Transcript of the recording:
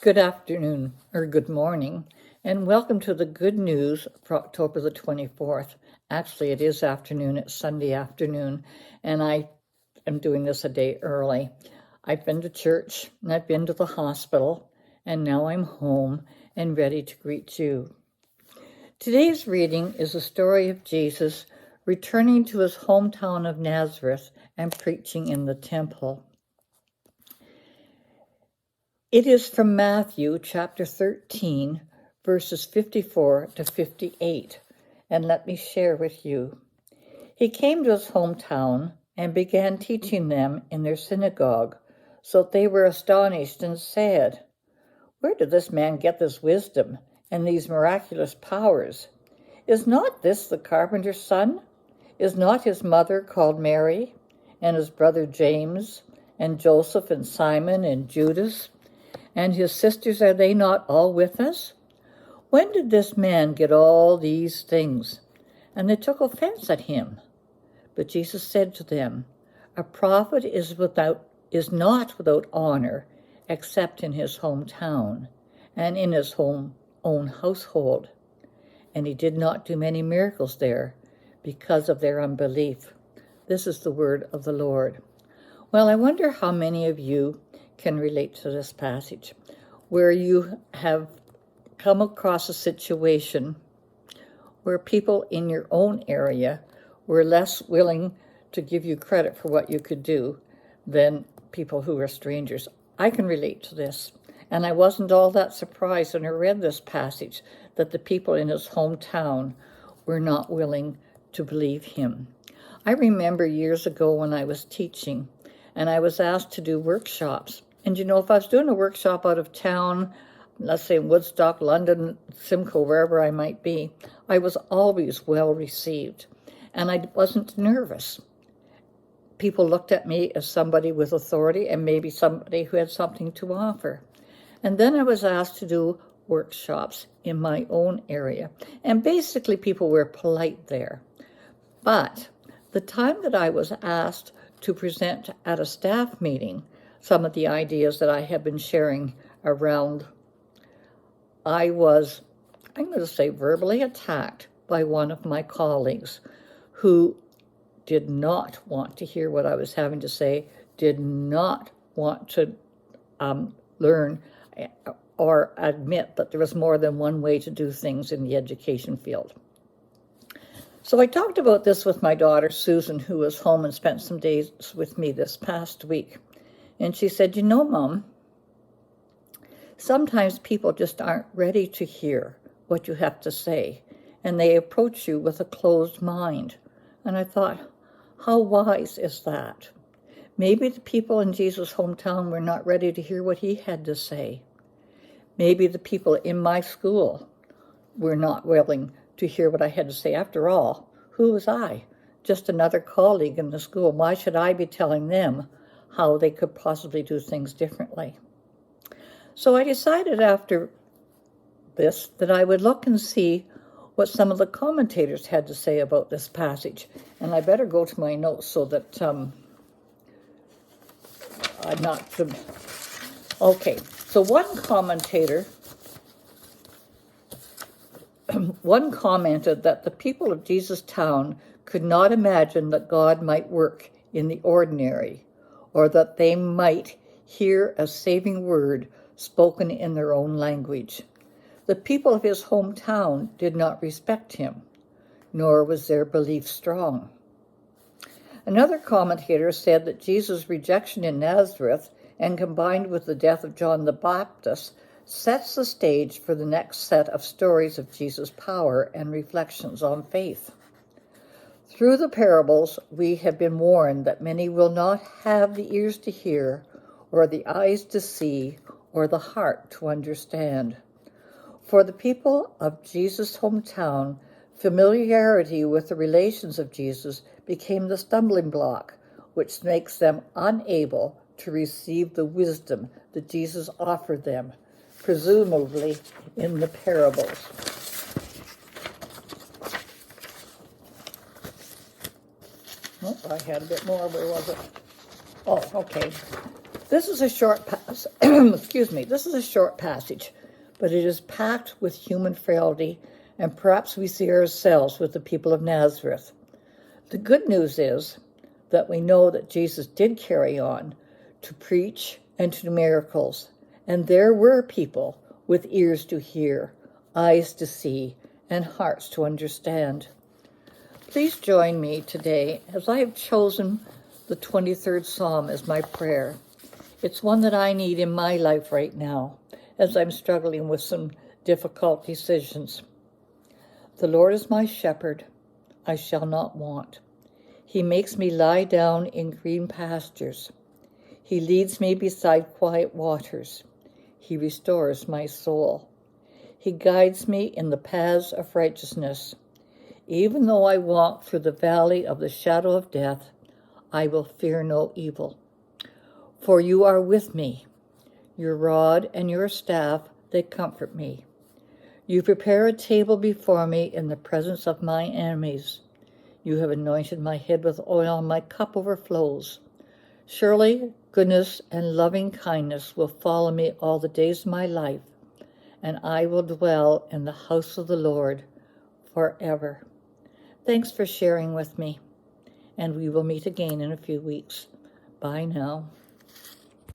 Good afternoon, or good morning, and welcome to the Good News for October the 24th. Actually, it is afternoon, it's Sunday afternoon, and I am doing this a day early. I've been to church, and I've been to the hospital, and now I'm home and ready to greet you. Today's reading is the story of Jesus returning to his hometown of Nazareth and preaching in the temple. It is from Matthew chapter 13, verses 54 to 58, and let me share with you. He came to his hometown and began teaching them in their synagogue, so that they were astonished and said, "Where did this man get this wisdom and these miraculous powers? Is not this the carpenter's son? Is not his mother called Mary, and his brother James, and Joseph, and Simon, and Judas? And his sisters, are they not all with us? When did this man get all these things?" And they took offense at him. But Jesus said to them, "A prophet is not without honor, except in his hometown and in his own household." And he did not do many miracles there because of their unbelief. This is the word of the Lord. Well, I wonder how many of you can relate to this passage, where you have come across a situation where people in your own area were less willing to give you credit for what you could do than people who are strangers. I can relate to this, and I wasn't all that surprised when I read this passage that the people in his hometown were not willing to believe him. I remember years ago when I was teaching, and I was asked to do workshops. And if I was doing a workshop out of town, let's say in Woodstock, London, Simcoe, wherever I might be, I was always well received. And I wasn't nervous. People looked at me as somebody with authority and maybe somebody who had something to offer. And then I was asked to do workshops in my own area. And basically people were polite there. But the time that I was asked to present at a staff meeting some of the ideas that I have been sharing around, I was, I'm going to say, verbally attacked by one of my colleagues who did not want to hear what I was having to say, did not want to learn or admit that there was more than one way to do things in the education field. So I talked about this with my daughter, Susan, who was home and spent some days with me this past week. And she said, Mom, sometimes people just aren't ready to hear what you have to say, and they approach you with a closed mind. And I thought, how wise is that? Maybe the people in Jesus' hometown were not ready to hear what he had to say. Maybe the people in my school were not willing to hear what I had to say. After all, who was I? Just another colleague in the school. Why should I be telling them how they could possibly do things differently? So I decided after this that I would look and see what some of the commentators had to say about this passage. And I better go to my notes so that I'm not... Okay, so one commented that the people of Jesus' town could not imagine that God might work in the ordinary, or that they might hear a saving word spoken in their own language. The people of his hometown did not respect him, nor was their belief strong. Another commentator said that Jesus' rejection in Nazareth, and combined with the death of John the Baptist, sets the stage for the next set of stories of Jesus' power and reflections on faith. Through the parables, we have been warned that many will not have the ears to hear, or the eyes to see, or the heart to understand. For the people of Jesus' hometown, familiarity with the relations of Jesus became the stumbling block, which makes them unable to receive the wisdom that Jesus offered them, presumably in the parables. Oh, I had a bit more. Where was it? Oh, okay. This is a short excuse me. This is a short passage, but it is packed with human frailty, and perhaps we see ourselves with the people of Nazareth. The good news is that we know that Jesus did carry on to preach and to do miracles, and there were people with ears to hear, eyes to see, and hearts to understand. Please join me today as I have chosen the 23rd Psalm as my prayer. It's one that I need in my life right now as I'm struggling with some difficult decisions. The Lord is my shepherd, I shall not want. He makes me lie down in green pastures. He leads me beside quiet waters. He restores my soul. He guides me in the paths of righteousness. Even though I walk through the valley of the shadow of death, I will fear no evil. For you are with me. Your rod and your staff, they comfort me. You prepare a table before me in the presence of my enemies. You have anointed my head with oil, my cup overflows. Surely goodness and loving kindness will follow me all the days of my life, and I will dwell in the house of the Lord forever. Thanks for sharing with me, and we will meet again in a few weeks. Bye now.